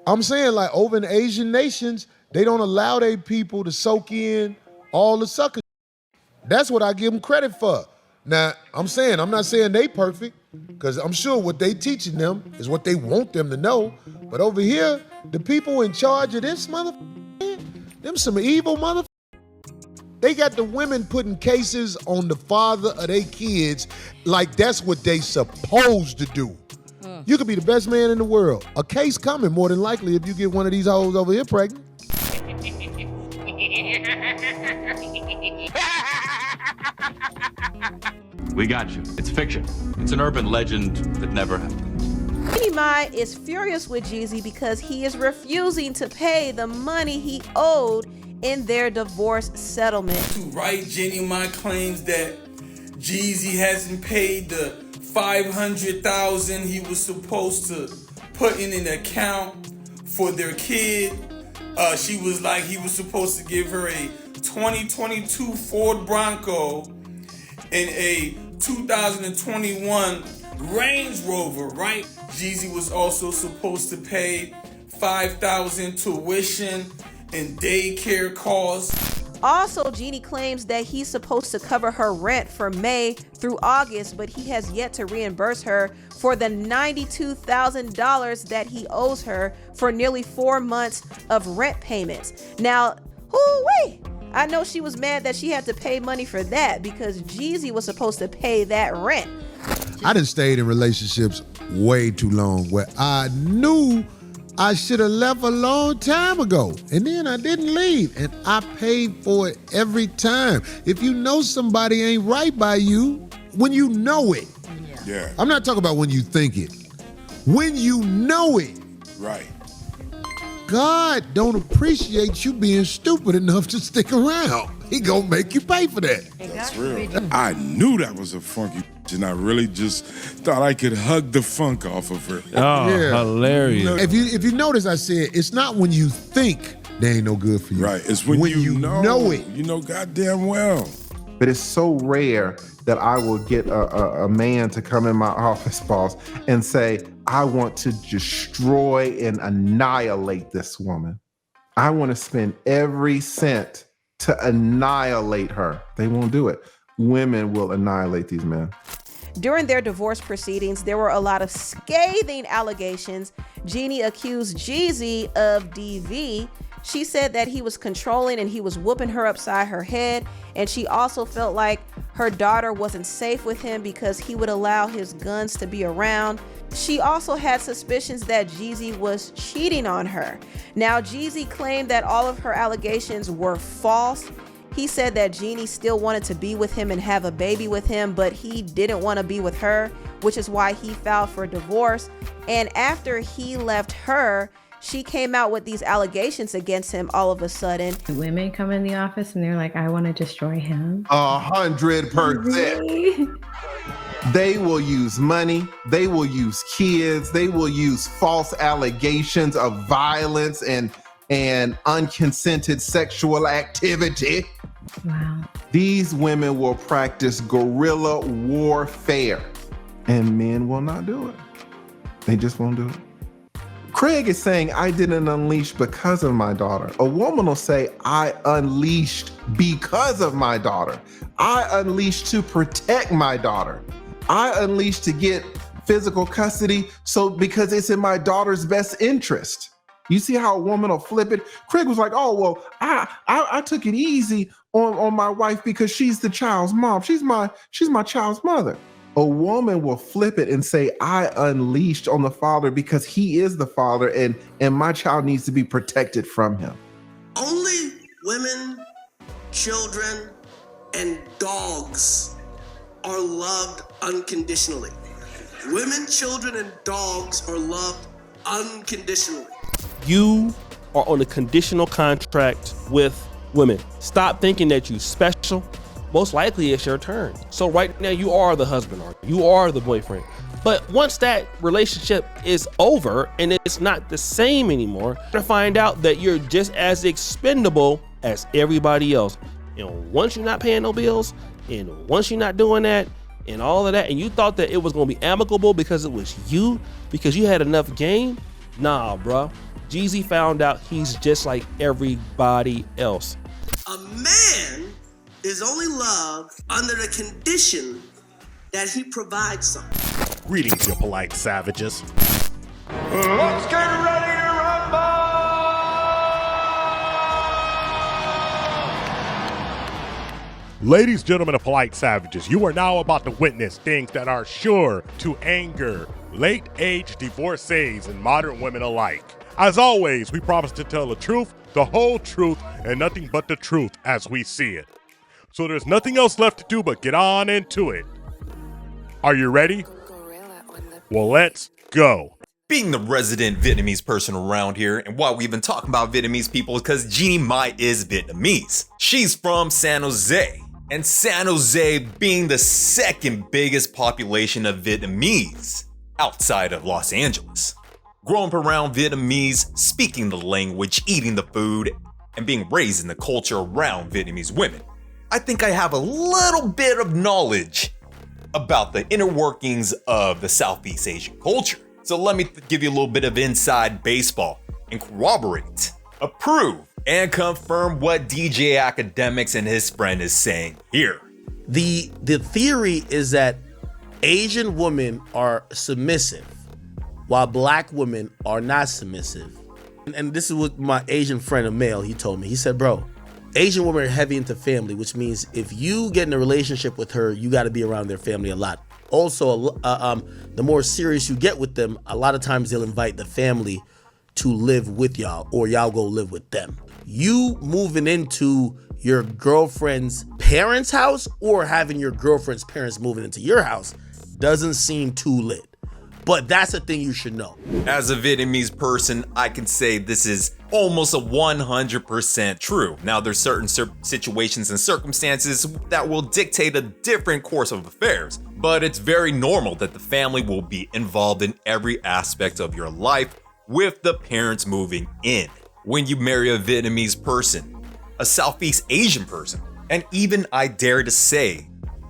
I'm saying, like, over in Asian nations, they don't allow their people to soak in all the sucker. That's what I give them credit for. Now, I'm not saying they perfect, because I'm sure what they teaching them is what they want them to know. But over here, the people in charge of this them some evil motherfuckers. They got the women putting cases on the father of their kids like that's what they supposed to do. You could be the best man in the world. A case coming more than likely if you get one of these hoes over here pregnant. We got you. It's fiction. It's an urban legend that never happened. Jeannie Mai is furious with Jeezy because he is refusing to pay the money he owed in their divorce settlement. Right, Jeannie Mai claims that Jeezy hasn't paid the $500,000 he was supposed to put in an account for their kid. She was like, he was supposed to give her a 2022 Ford Bronco and a 2021 Range Rover, right? Jeezy was also supposed to pay $5,000 tuition and daycare costs. Also, Jeannie claims that he's supposed to cover her rent for May through August, but he has yet to reimburse her for the $92,000 that he owes her for nearly 4 months of rent payments. Now, I know she was mad that she had to pay money for that because Jeezy was supposed to pay that rent. I done stayed in relationships way too long where I knew I should have left a long time ago. And then I didn't leave. And I paid for it every time. If you know somebody ain't right by you, when you know it. Yeah. I'm not talking about when you think it. When you know it. Right. God don't appreciate you being stupid enough to stick around. He gonna make you pay for that. That's real. I knew that was a funky and I really just thought I could hug the funk off of her. Oh, yeah. Hilarious. If you notice, I said, it's not when you think they ain't no good for you. Right, it's when you know it. You know goddamn well. But it's so rare that I will get a man to come in my office, boss, and say, I want to destroy and annihilate this woman. I want to spend every cent to annihilate her. They won't do it. Women will annihilate these men. During their divorce proceedings, there were a lot of scathing allegations. Jeannie accused Jeezy of DV. She said that he was controlling and he was whooping her upside her head. And she also felt like her daughter wasn't safe with him because he would allow his guns to be around. She also had suspicions that Jeezy was cheating on her. Now, Jeezy claimed that all of her allegations were false. He said that Jeannie still wanted to be with him and have a baby with him, but he didn't want to be with her, which is why he filed for divorce. And after he left her, she came out with these allegations against him all of a sudden. Women come in the office and they're like, I want to destroy him. 100%. They will use money. They will use kids. They will use false allegations of violence and unconsented sexual activity. Wow. These women will practice guerrilla warfare, and men will not do it. They just won't do it. Craig is saying, I didn't unleash because of my daughter. A woman will say, I unleashed because of my daughter. I unleashed to protect my daughter. I unleashed to get physical custody because it's in my daughter's best interest. You see how a woman will flip it? Craig was like, oh, well, I took it easy on my wife because she's the child's mom. She's my child's mother. A woman will flip it and say, I unleashed on the father because he is the father and my child needs to be protected from him. Only women, children, and dogs are loved unconditionally. Women, children, and dogs are loved unconditionally. You are on a conditional contract with women. Stop thinking that you're special. Most likely it's your turn. So right now you are the husband or you are the boyfriend. But once that relationship is over and it's not the same anymore, you're gonna find out that you're just as expendable as everybody else. And once you're not paying no bills, and once you're not doing that, and all of that, and you thought that it was gonna be amicable because it was you, because you had enough game, nah, bruh. Jeezy found out he's just like everybody else. A man is only loved under the condition that he provides something. Greetings, you polite savages. Let's get ready to rumble! Ladies, gentlemen, and polite savages, you are now about to witness things that are sure to anger late-age divorcees and modern women alike. As always, we promise to tell the truth, the whole truth, and nothing but the truth as we see it. So there's nothing else left to do but get on into it. Are you ready? Well, let's go. Being the resident Vietnamese person around here, and why we've been talking about Vietnamese people is because Jeannie Mai is Vietnamese. She's from San Jose, and San Jose being the second biggest population of Vietnamese outside of Los Angeles. Growing up around Vietnamese, speaking the language, eating the food, and being raised in the culture around Vietnamese women, I think I have a little bit of knowledge about the inner workings of the Southeast Asian culture. So let me give you a little bit of inside baseball and corroborate, approve, and confirm what DJ Akademiks and his friend is saying here. The theory is that Asian women are submissive, while black women are not submissive. And this is what my Asian friend, a male, he told me. He said, bro, Asian women are heavy into family, which means if you get in a relationship with her, you got to be around their family a lot. Also, the more serious you get with them, a lot of times they'll invite the family to live with y'all, or y'all go live with them. You moving into your girlfriend's parents' house or having your girlfriend's parents moving into your house doesn't seem too lit. But that's a thing you should know. As a Vietnamese person, I can say this is almost a 100% true. Now, there's certain situations and circumstances that will dictate a different course of affairs, but it's very normal that the family will be involved in every aspect of your life with the parents moving in. When you marry a Vietnamese person, a Southeast Asian person, and even, I dare to say,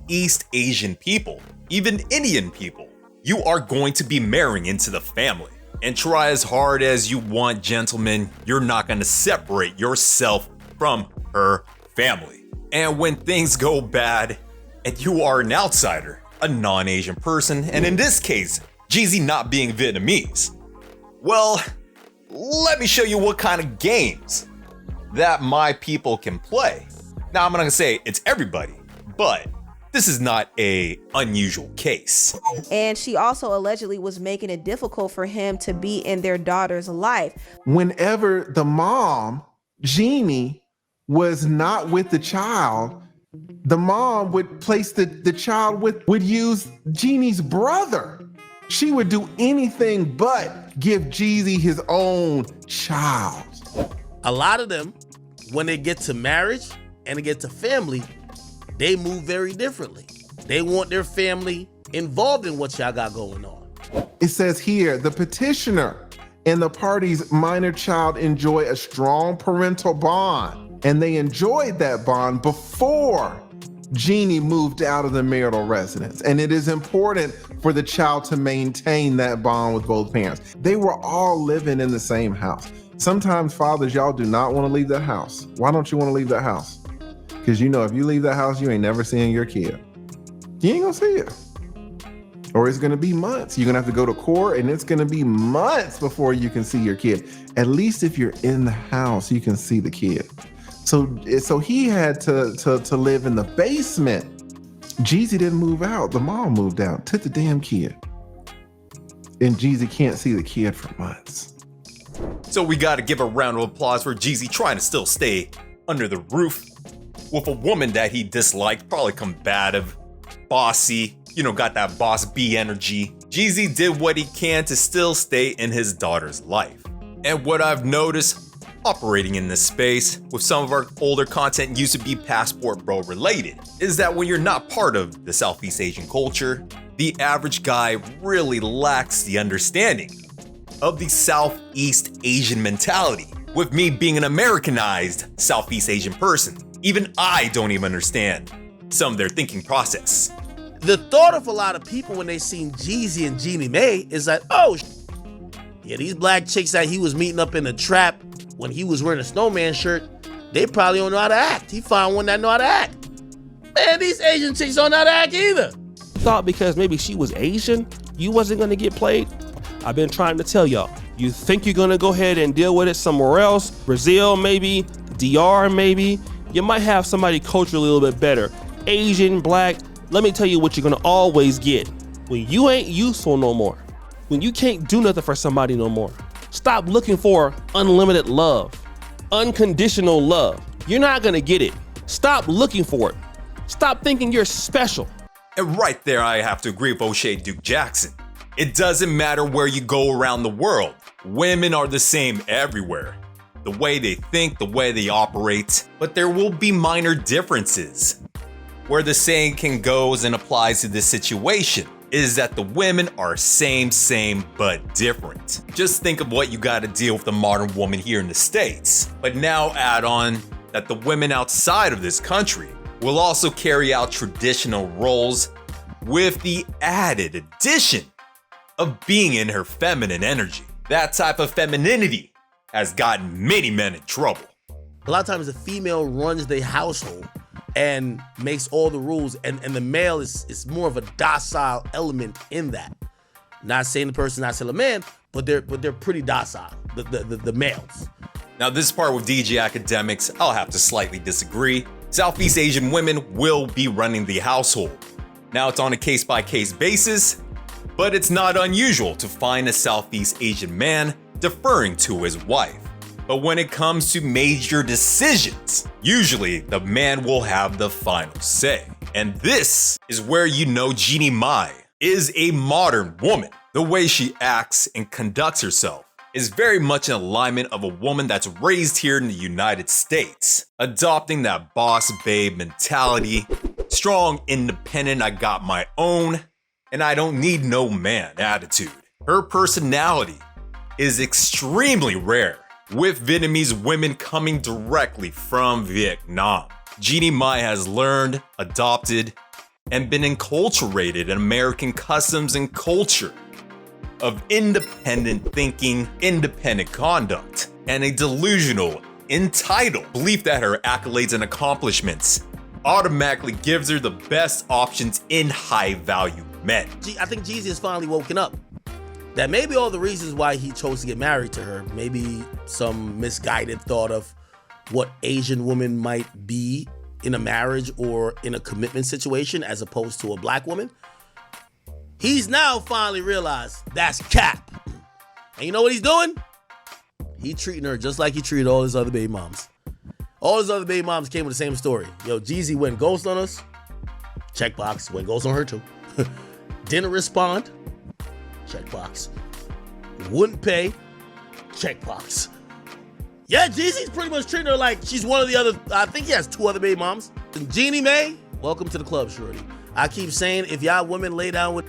East Asian people, even Indian people, you are going to be marrying into the family. And try as hard as you want, gentlemen, you're not going to separate yourself from her family. And when things go bad and you are an outsider, a non-Asian person, and in this case, Jeezy not being Vietnamese, well, let me show you what kind of games that my people can play. Now, I'm not going to say it's everybody, but this is not a unusual case. And she also allegedly was making it difficult for him to be in their daughter's life. Whenever the mom, Jeannie, was not with the child, the mom would place the child would use Jeannie's brother. She would do anything but give Jeezy his own child. A lot of them, when they get to marriage and they get to family, they move very differently. They want their family involved in what y'all got going on. It says here, the petitioner and the party's minor child enjoy a strong parental bond, and they enjoyed that bond before Jeannie moved out of the marital residence. And it is important for the child to maintain that bond with both parents. They were all living in the same house. Sometimes fathers, y'all do not want to leave that house. Why don't you want to leave that house? Because you know, if you leave that house, you ain't never seeing your kid. You ain't gonna see it. Or it's gonna be months. You're gonna have to go to court, and it's gonna be months before you can see your kid. At least if you're in the house, you can see the kid. So he had to live in the basement. Jeezy didn't move out. The mom moved out, took the damn kid. And Jeezy can't see the kid for months. So we gotta give a round of applause for Jeezy trying to still stay under the roof with a woman that he disliked, probably combative, bossy, got that boss B energy. Jeezy did what he can to still stay in his daughter's life. And what I've noticed operating in this space with some of our older content used to be passport bro related is that when you're not part of the Southeast Asian culture, the average guy really lacks the understanding of the Southeast Asian mentality. With me being an Americanized Southeast Asian person, even I don't even understand some of their thinking process. The thought of a lot of people when they seen Jeezy and Jeannie Mai is like, oh, Yeah, these black chicks that he was meeting up in the trap when he was wearing a snowman shirt, they probably don't know how to act. He found one that know how to act. Man, these Asian chicks don't know how to act either. Thought because maybe she was Asian, you wasn't gonna get played? I've been trying to tell y'all. You think you're gonna go ahead and deal with it somewhere else? Brazil maybe, DR maybe. You might have somebody culturally a little bit better. Asian, black, let me tell you what you're gonna always get. When you ain't useful no more, when you can't do nothing for somebody no more, stop looking for unlimited love, unconditional love. You're not gonna get it. Stop looking for it. Stop thinking you're special. And right there, I have to agree with O'Shea Duke Jackson. It doesn't matter where you go around the world. Women are the same everywhere. The way they think, the way they operate, but there will be minor differences. Where the saying can goes and applies to this situation is that the women are same, but different. Just think of what you gotta deal with the modern woman here in the States. But now add on that the women outside of this country will also carry out traditional roles with the added addition of being in her feminine energy. That type of femininity has gotten many men in trouble. A lot of times the female runs the household and makes all the rules, and the male is more of a docile element in that. Not saying the person not still a man, but they're pretty docile, the males. Now this part with DJ Akademiks, I'll have to slightly disagree. Southeast Asian women will be running the household. Now it's on a case-by-case basis, but it's not unusual to find a Southeast Asian man deferring to his wife. But when it comes to major decisions, usually the man will have the final say. And this is where you know Jeannie Mai is a modern woman. The way she acts and conducts herself is very much in alignment of a woman that's raised here in the United States, adopting that boss babe mentality, strong, independent, I got my own, and I don't need no man attitude. Her personality is extremely rare, with Vietnamese women coming directly from Vietnam. Jeannie Mai has learned, adopted, and been enculturated in American customs and culture of independent thinking, independent conduct, and a delusional, entitled belief that her accolades and accomplishments automatically gives her the best options in high-value men. I think Jeezy has finally woken up. That maybe all the reasons why he chose to get married to her, maybe some misguided thought of what Asian woman might be in a marriage or in a commitment situation as opposed to a black woman. He's now finally realized that's cap. And you know what he's doing? He treating her just like he treated all his other baby moms. All his other baby moms came with the same story. Yo, Jeezy went ghost on us. Checkbox, went ghost on her too. Didn't respond. Checkbox. Wouldn't pay. Checkbox. Yeah, Jeezy's pretty much treating her like she's one of the other. I think he has 2 other baby moms. And Jeannie Mai, welcome to the club, shorty. I keep saying if y'all women lay down with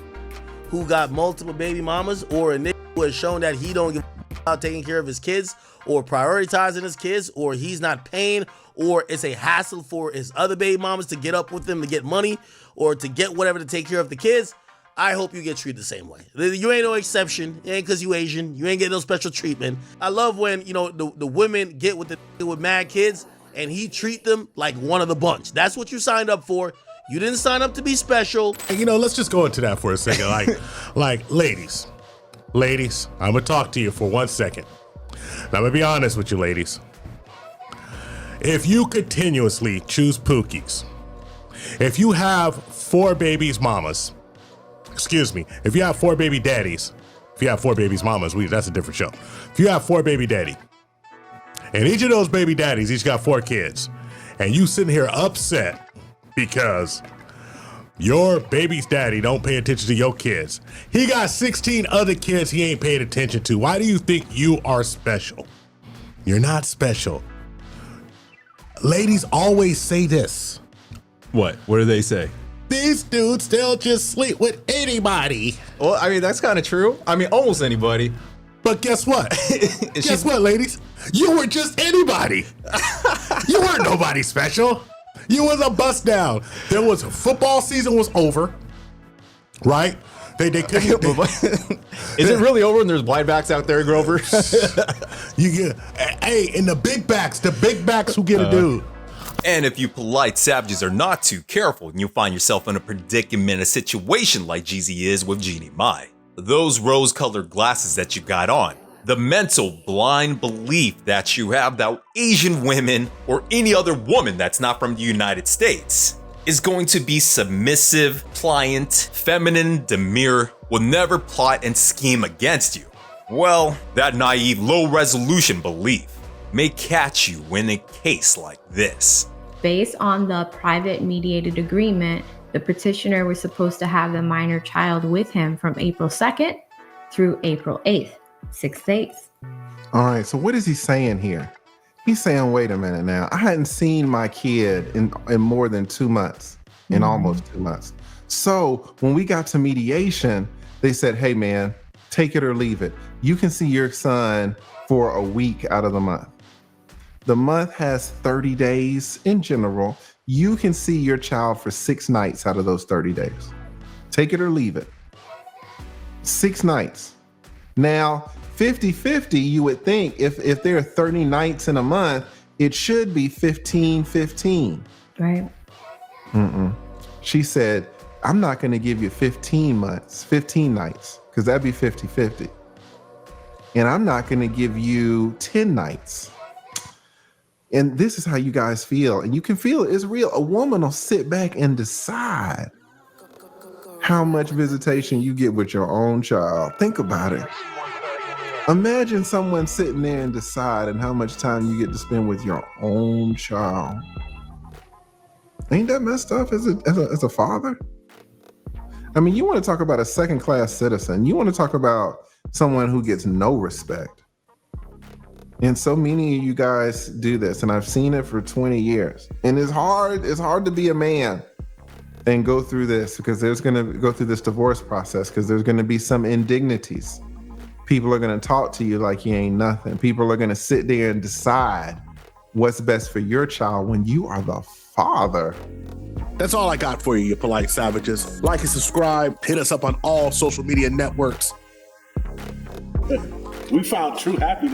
who got multiple baby mamas, or a nigga who has shown that he don't give about taking care of his kids or prioritizing his kids, or he's not paying, or it's a hassle for his other baby mamas to get up with them to get money or to get whatever to take care of the kids, I hope you get treated the same way. You ain't no exception. It ain't because you Asian. You ain't getting no special treatment. I love when, the women get with with mad kids and he treat them like one of the bunch. That's what you signed up for. You didn't sign up to be special. Let's just go into that for a second. Like ladies, I'm gonna talk to you for 1 second. Now, I'm gonna be honest with you, ladies. If you continuously choose Pookies, if you have 4 babies mamas, if you have 4 baby daddies, if you have 4 babies mamas, that's a different show. If you have 4 baby daddy, and each of those baby daddies each got 4 kids, and you sitting here upset because your baby's daddy don't pay attention to your kids. He got 16 other kids he ain't paid attention to. Why do you think you are special? You're not special. Ladies always say this. What? What do they say? These dudes, they'll just sleep with anybody. Well, I mean, that's kind of true. I mean, almost anybody. But guess what? Guess what, ladies? You were just anybody. You weren't nobody special. You was a bust down. Football season was over, right? They couldn't. Is it really over when there's wide backs out there, Grover? You get, hey, and the big backs who get a dude. And if you polite savages are not too careful, you'll find yourself in a predicament, a situation like Jeezy is with Jeannie Mai. Those rose-colored glasses that you got on, the mental blind belief that you have that Asian women or any other woman that's not from the United States is going to be submissive, pliant, feminine, demure, will never plot and scheme against you. Well, that naive, low-resolution belief may catch you in a case like this. Based on the private mediated agreement, the petitioner was supposed to have the minor child with him from April 2nd through April 8th, 6 days. All right, so what is he saying here? He's saying, wait a minute now. I hadn't seen my kid in more than 2 months, in almost 2 months. So when we got to mediation, they said, hey man, take it or leave it. You can see your son for a week out of the month. The month has 30 days in general. You can see your child for 6 nights out of those 30 days. Take it or leave it. 6 nights. Now, 50-50, you would think if there are 30 nights in a month, it should be 15-15. Right. She said, I'm not going to give you 15 nights, because that'd be 50-50. And I'm not going to give you 10 nights. And this is how you guys feel. And you can feel it. It's real. A woman will sit back and decide how much visitation you get with your own child. Think about it. Imagine someone sitting there and deciding how much time you get to spend with your own child. Ain't that messed up as a father? I mean, you want to talk about a second-class citizen. You want to talk about someone who gets no respect. And so many of you guys do this, and I've seen it for 20 years. And it's hard to be a man and go through this, because there's going to go through this divorce process, because there's going to be some indignities. People are going to talk to you like you ain't nothing. People are going to sit there and decide what's best for your child when you are the father. That's all I got for you, you polite savages. Like and subscribe. Hit us up on all social media networks. We found true happiness